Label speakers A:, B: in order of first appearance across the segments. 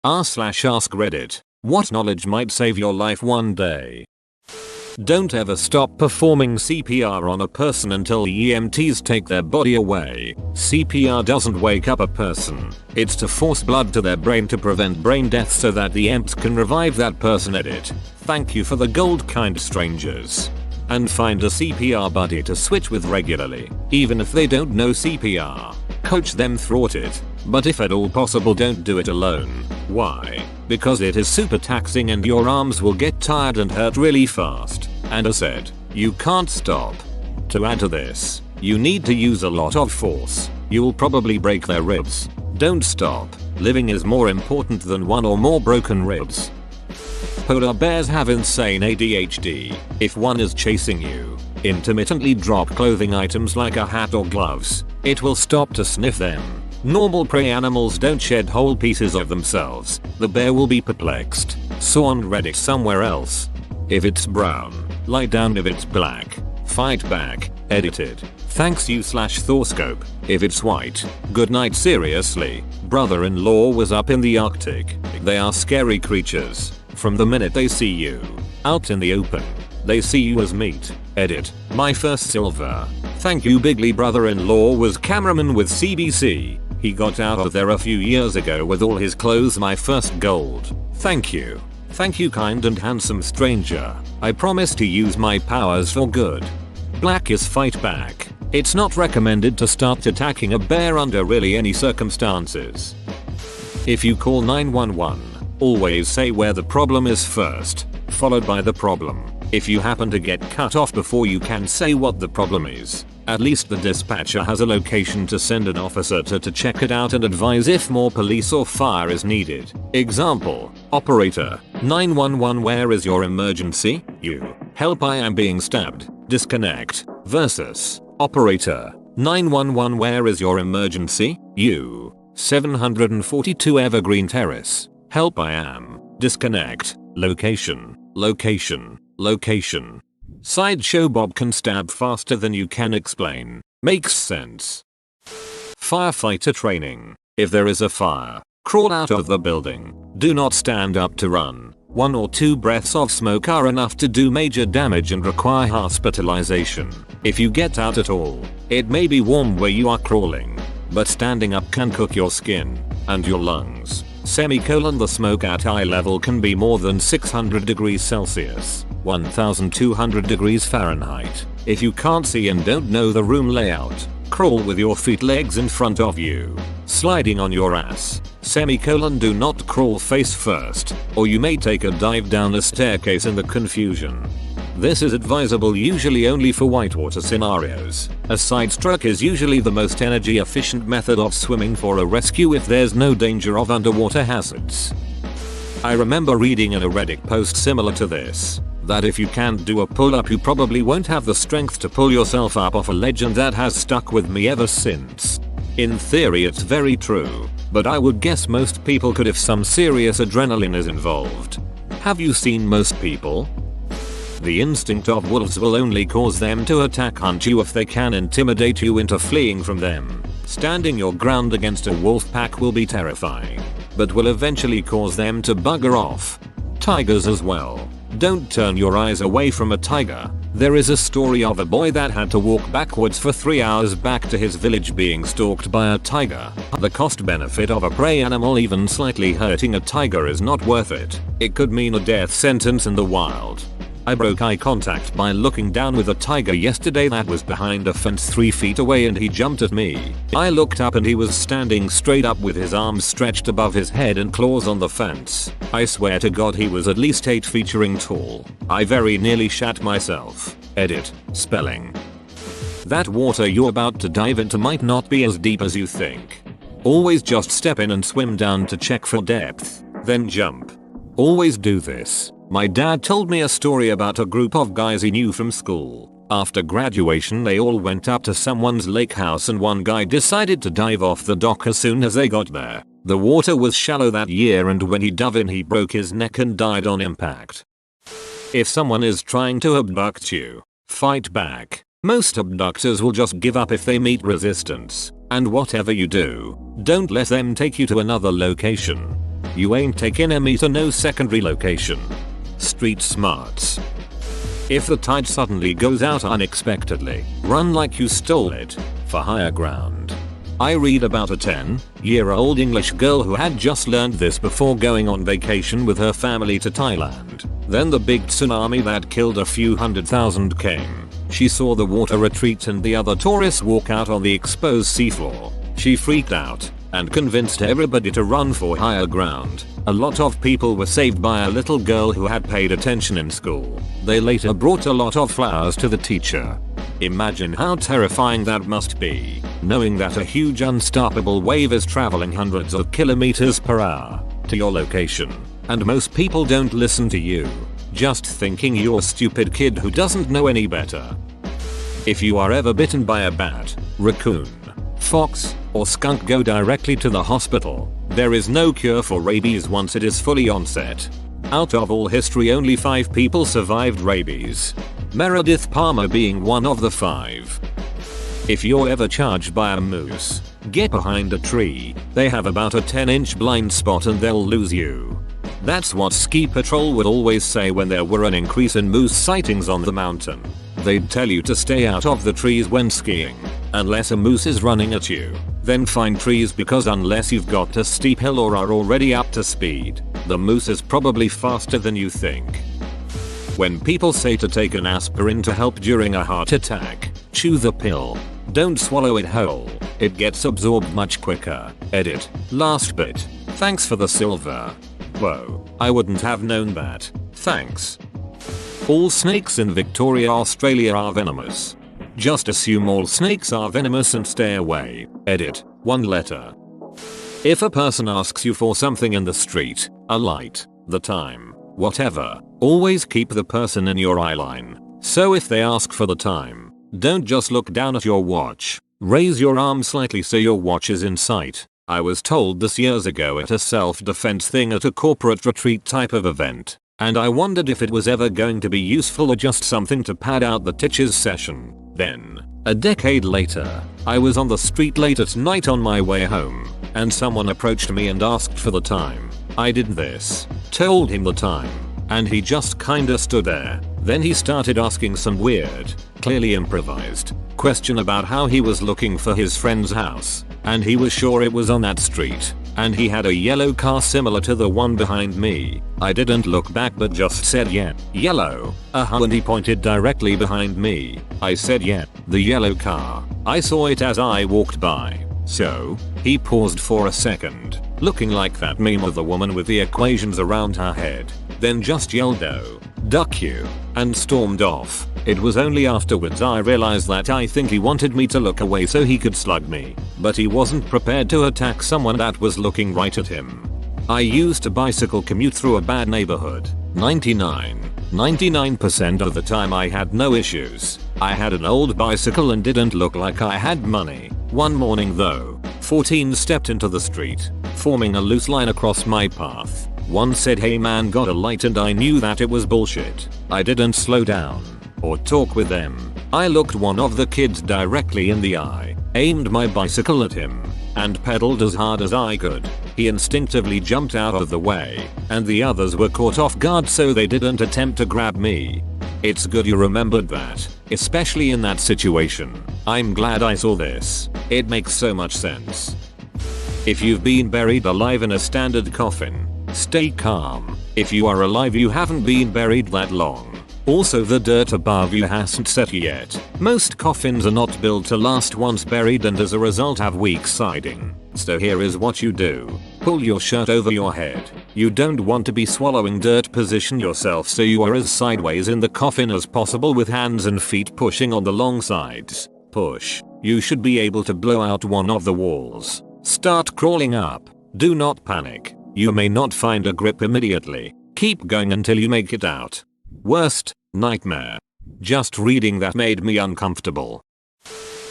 A: r/ask Reddit. What knowledge might save your life one day? Don't ever stop performing CPR on a person until the EMTs take their body away. CPR doesn't wake up a person. It's to force blood to their brain to prevent brain death so that the EMTs can revive that person. Edit. Thank you for the gold, kind strangers. And find a CPR buddy to switch with regularly. Even if they don't know CPR, coach them through it. But if at all possible, don't do it alone. Why? Because it is super taxing and your arms will get tired and hurt really fast. And as said, you can't stop. To add to this, you need to use a lot of force. You'll probably break their ribs. Don't stop. Living is more important than one or more broken ribs. Polar bears have insane ADHD. If one is chasing you, intermittently drop clothing items like a hat or gloves. It will stop to sniff them. Normal prey animals don't shed whole pieces of themselves. The bear will be perplexed. So on Reddit somewhere else. If it's brown, lie down. If it's black, fight back. Edited. Thanks you/Thorscope. If it's white, good night. Seriously, brother-in-law was up in the Arctic. They are scary creatures. From the minute they see you out in the open, they see you as meat. Edit. My first silver. Thank you Bigly. Brother-in-law was cameraman with CBC. He got out of there a few years ago with all his clothes. My first gold. Thank you. Thank you, kind and handsome stranger. I promise to use my powers for good. Black is fight back. It's not recommended to start attacking a bear under really any circumstances. If you call 911, always say where the problem is first, followed by the problem. If you happen to get cut off before you can say what the problem is, at least the dispatcher has a location to send an officer to check it out and advise if more police or fire is needed. Example, operator, 911, where is your emergency? You, help, I am being stabbed, disconnect. Versus, operator, 911, where is your emergency? You, 742 Evergreen Terrace, help, I am, disconnect. Location, location, location. Sideshow Bob can stab faster than you can explain. Makes sense. Firefighter training. If there is a fire, crawl out of the building. Do not stand up to run. 1 or 2 breaths of smoke are enough to do major damage and require hospitalization. If you get out at all, it may be warm where you are crawling, but standing up can cook your skin and your lungs. The smoke at eye level can be more than 600 degrees Celsius, 1200 degrees Fahrenheit. If you can't see and don't know the room layout, crawl with your feet legs in front of you, sliding on your ass. Do not crawl face first, or you may take a dive down a staircase in the confusion. This is advisable usually only for whitewater scenarios. A side stroke is usually the most energy efficient method of swimming for a rescue if there's no danger of underwater hazards. I remember reading in a Reddit post similar to this, that if you can't do a pull-up you probably won't have the strength to pull yourself up off a ledge, and that has stuck with me ever since. In theory it's very true, but I would guess most people could if some serious adrenaline is involved. Have you seen most people? The instinct of wolves will only cause them to attack hunt you if they can intimidate you into fleeing from them. Standing your ground against a wolf pack will be terrifying, but will eventually cause them to bugger off. Tigers as well. Don't turn your eyes away from a tiger. There is a story of a boy that had to walk backwards for 3 hours back to his village being stalked by a tiger. The cost benefit of a prey animal even slightly hurting a tiger is not worth it. It could mean a death sentence in the wild. I broke eye contact by looking down with a tiger yesterday that was behind a fence 3 feet away, and he jumped at me. I looked up and he was standing straight up with his arms stretched above his head and claws on the fence. I swear to God he was at least 8 feet tall. I very nearly shat myself. Edit. Spelling. That water you're about to dive into might not be as deep as you think. Always just step in and swim down to check for depth, then jump. Always do this. My dad told me a story about a group of guys he knew from school. After graduation they all went up to someone's lake house and one guy decided to dive off the dock as soon as they got there. The water was shallow that year, and when he dove in he broke his neck and died on impact. If someone is trying to abduct you, fight back. Most abductors will just give up if they meet resistance, and whatever you do, don't let them take you to another location. You ain't taking me to no secondary location. Street smarts. If the tide suddenly goes out unexpectedly, run like you stole it, for higher ground. I read about a 10-year-old English girl who had just learned this before going on vacation with her family to Thailand. Then the big tsunami that killed a few 100,000 came. She saw the water retreat and the other tourists walk out on the exposed seafloor. She freaked out and convinced everybody to run for higher ground. A lot of people were saved by a little girl who had paid attention in school. They later brought a lot of flowers to the teacher. Imagine how terrifying that must be, knowing that a huge unstoppable wave is traveling hundreds of kilometers per hour to your location, and most people don't listen to you, just thinking you're a stupid kid who doesn't know any better. If you are ever bitten by a bat, raccoon, fox, or skunk, go directly to the hospital. There is no cure for rabies once it is fully onset. Out of all history, only 5 people survived rabies, Meredith Palmer being one of the 5. If you're ever charged by a moose, get behind a tree. They have about a 10-inch blind spot and they'll lose you. That's what Ski Patrol would always say when there were an increase in moose sightings on the mountain. They'd tell you to stay out of the trees when skiing, unless a moose is running at you. Then find trees, because unless you've got a steep hill or are already up to speed, the moose is probably faster than you think. When people say to take an aspirin to help during a heart attack, chew the pill. Don't swallow it whole. It gets absorbed much quicker. Edit. Last bit. Thanks for the silver. Whoa, I wouldn't have known that. Thanks. All snakes in Victoria, Australia are venomous. Just assume all snakes are venomous and stay away. Edit. 1 letter. If a person asks you for something in the street, a light, the time, whatever, always keep the person in your eye line. So if they ask for the time, don't just look down at your watch. Raise your arm slightly so your watch is in sight. I was told this years ago at a self-defense thing at a corporate retreat type of event, and I wondered if it was ever going to be useful or just something to pad out the teacher's session. Then, a decade later, I was on the street late at night on my way home, and someone approached me and asked for the time. I did this, told him the time, and he just kinda stood there. Then he started asking some weird, clearly improvised, question about how he was looking for his friend's house, and he was sure it was on that street, and he had a yellow car similar to the one behind me. I didn't look back but just said, yeah, yellow, and he pointed directly behind me. I said, yeah, the yellow car. I saw it as I walked by. So, he paused for a second, looking like that meme of the woman with the equations around her head, then just yelled, "Oh, duck you," and stormed off. It was only afterwards I realized that I think he wanted me to look away so he could slug me, but he wasn't prepared to attack someone that was looking right at him. I used to bicycle commute through a bad neighborhood. 99% of the time I had no issues. I had an old bicycle and didn't look like I had money. One morning though, 14 stepped into the street, forming a loose line across my path. One said, "Hey man, got a light?" and I knew that it was bullshit. I didn't slow down or talk with them. I looked one of the kids directly in the eye, aimed my bicycle at him, and pedaled as hard as I could. He instinctively jumped out of the way, and the others were caught off guard so they didn't attempt to grab me. It's good you remembered that, especially in that situation. I'm glad I saw this. It makes so much sense. If you've been buried alive in a standard coffin, stay calm. If you are alive, you haven't been buried that long. Also, the dirt above you hasn't set yet. Most coffins are not built to last once buried and as a result have weak siding. So here is what you do. Pull your shirt over your head. You don't want to be swallowing dirt. Position yourself so you are as sideways in the coffin as possible with hands and feet pushing on the long sides. Push. You should be able to blow out one of the walls. Start crawling up. Do not panic. You may not find a grip immediately. Keep going until you make it out. Worst nightmare. Just reading that made me uncomfortable.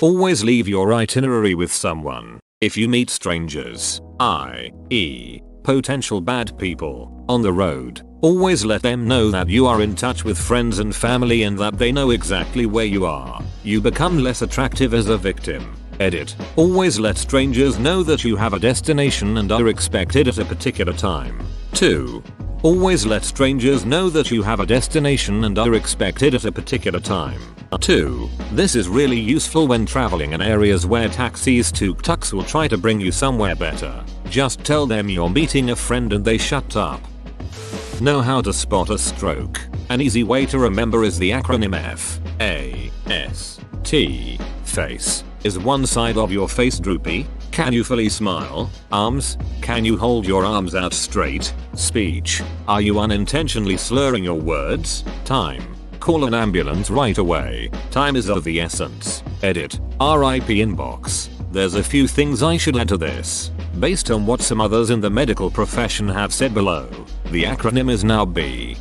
A: Always leave your itinerary with someone. If you meet strangers, i.e., potential bad people, on the road, always let them know that you are in touch with friends and family and that they know exactly where you are. You become less attractive as a victim. Edit. Always let strangers know that you have a destination and are expected at a particular time. 2. Always let strangers know that you have a destination and are expected at a particular time. 2. This is really useful when traveling in areas where taxis tuk-tuks will try to bring you somewhere better. Just tell them you're meeting a friend and they shut up. Know how to spot a stroke. An easy way to remember is the acronym F-A-S-T. Face. Is one side of your face droopy? Can you fully smile? Arms? Can you hold your arms out straight? Speech. Are you unintentionally slurring your words? Time. Call an ambulance right away. Time is of the essence. Edit. RIP inbox. There's a few things I should add to this. Based on what some others in the medical profession have said below, the acronym is now B-E-F-A-S-T.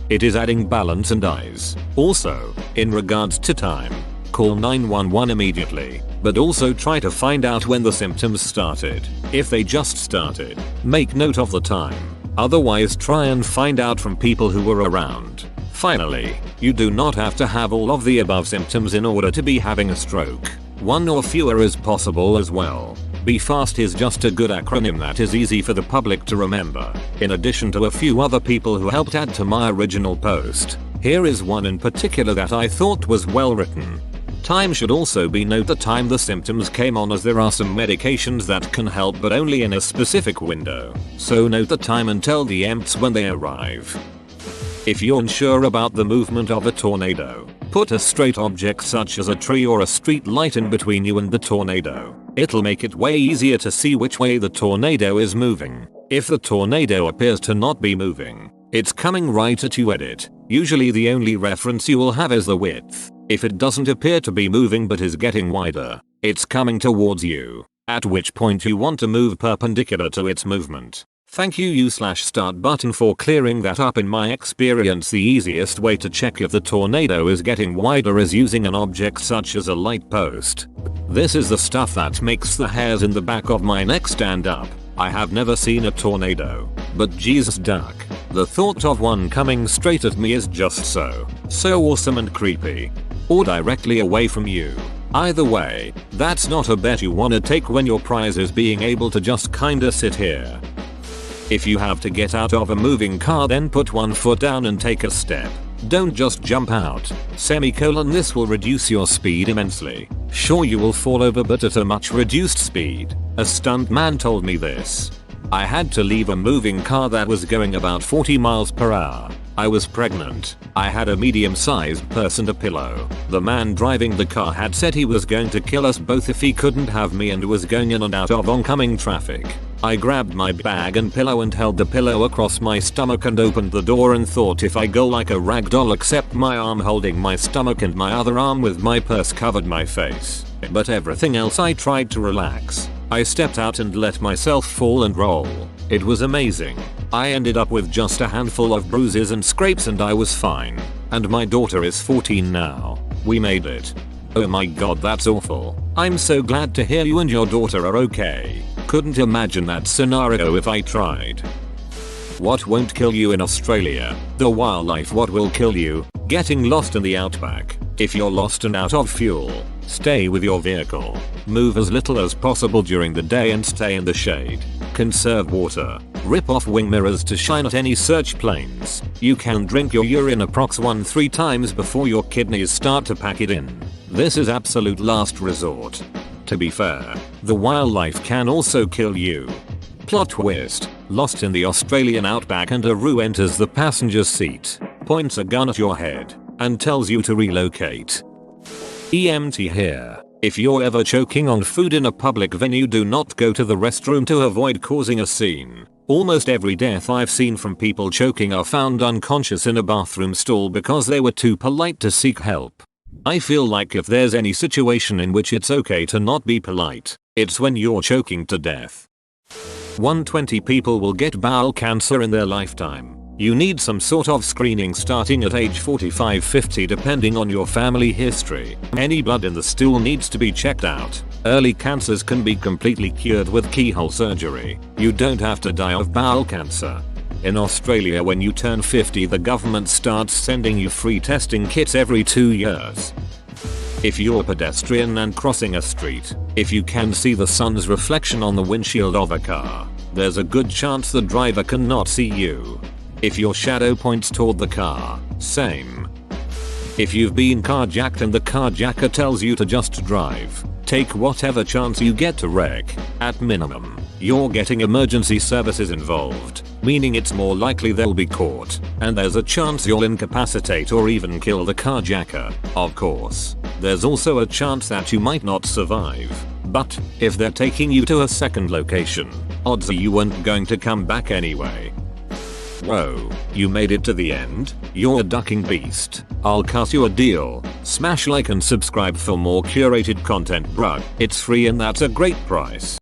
A: It is adding balance and eyes. Also, in regards to time, call 911 immediately, but also try to find out when the symptoms started. If they just started, make note of the time. Otherwise, try and find out from people who were around. Finally, you do not have to have all of the above symptoms in order to be having a stroke. One or fewer is possible as well. BE-FAST is just a good acronym that is easy for the public to remember. In addition to a few other people who helped add to my original post, here is one in particular that I thought was well written. Time should also be note the time the symptoms came on, as there are some medications that can help but only in a specific window. So note the time and tell the EMTs when they arrive. If you're unsure about the movement of a tornado, put a straight object such as a tree or a street light in between you and the tornado. It'll make it way easier to see which way the tornado is moving. If the tornado appears to not be moving, it's coming right at you. Edit. Usually the only reference you will have is the width. If it doesn't appear to be moving but is getting wider, it's coming towards you, at which point you want to move perpendicular to its movement. Thank you /start button for clearing that up. In my experience, the easiest way to check if the tornado is getting wider is using an object such as a light post. This is the stuff that makes the hairs in the back of my neck stand up. I have never seen a tornado, but Jesus duck, the thought of one coming straight at me is just so awesome and creepy. Or directly away from you. Either way, that's not a bet you wanna take when your prize is being able to just kinda sit here. If you have to get out of a moving car, then put one foot down and take a step. Don't just jump out. This will reduce your speed immensely. Sure, you will fall over, but at a much reduced speed. A stuntman told me this. I had to leave a moving car that was going about 40 miles per hour. I was pregnant. I had a medium-sized purse and a pillow. The man driving the car had said he was going to kill us both if he couldn't have me and was going in and out of oncoming traffic. I grabbed my bag and pillow and held the pillow across my stomach and opened the door and thought, if I go like a rag doll except my arm holding my stomach and my other arm with my purse covered my face. But everything else I tried to relax. I stepped out and let myself fall and roll. It was amazing. I ended up with just a handful of bruises and scrapes and I was fine. And my daughter is 14 now. We made it. Oh my god, that's awful. I'm so glad to hear you and your daughter are okay. Couldn't imagine that scenario if I tried. What won't kill you in Australia? The wildlife. What will kill you? Getting lost in the outback. If you're lost and out of fuel, stay with your vehicle. Move as little as possible during the day and stay in the shade. Conserve water. Rip off wing mirrors to shine at any search planes. You can drink your urine approx 1-3 times before your kidneys start to pack it in. This is absolute last resort. To be fair, the wildlife can also kill you. Plot twist. Lost in the Australian outback and a roo enters the passenger seat, points a gun at your head, and tells you to relocate. EMT here. If you're ever choking on food in a public venue, do not go to the restroom to avoid causing a scene. Almost every death I've seen from people choking are found unconscious in a bathroom stall because they were too polite to seek help. I feel like if there's any situation in which it's okay to not be polite, it's when you're choking to death. 120 people will get bowel cancer in their lifetime. You need some sort of screening starting at age 45-50 depending on your family history. Any blood in the stool needs to be checked out. Early cancers can be completely cured with keyhole surgery. You don't have to die of bowel cancer. In Australia, when you turn 50, the government starts sending you free testing kits every 2 years. If you're a pedestrian and crossing a street, if you can see the sun's reflection on the windshield of a car, there's a good chance the driver cannot see you. If your shadow points toward the car, same. If you've been carjacked and the carjacker tells you to just drive, take whatever chance you get to wreck. At minimum, you're getting emergency services involved, meaning it's more likely they'll be caught, and there's a chance you'll incapacitate or even kill the carjacker. Of course, there's also a chance that you might not survive, but if they're taking you to a second location, odds are you weren't going to come back anyway. Whoa, you made it to the end? You're a ducking beast. I'll cut you a deal. Smash like and subscribe for more curated content, bruh. It's free and that's a great price.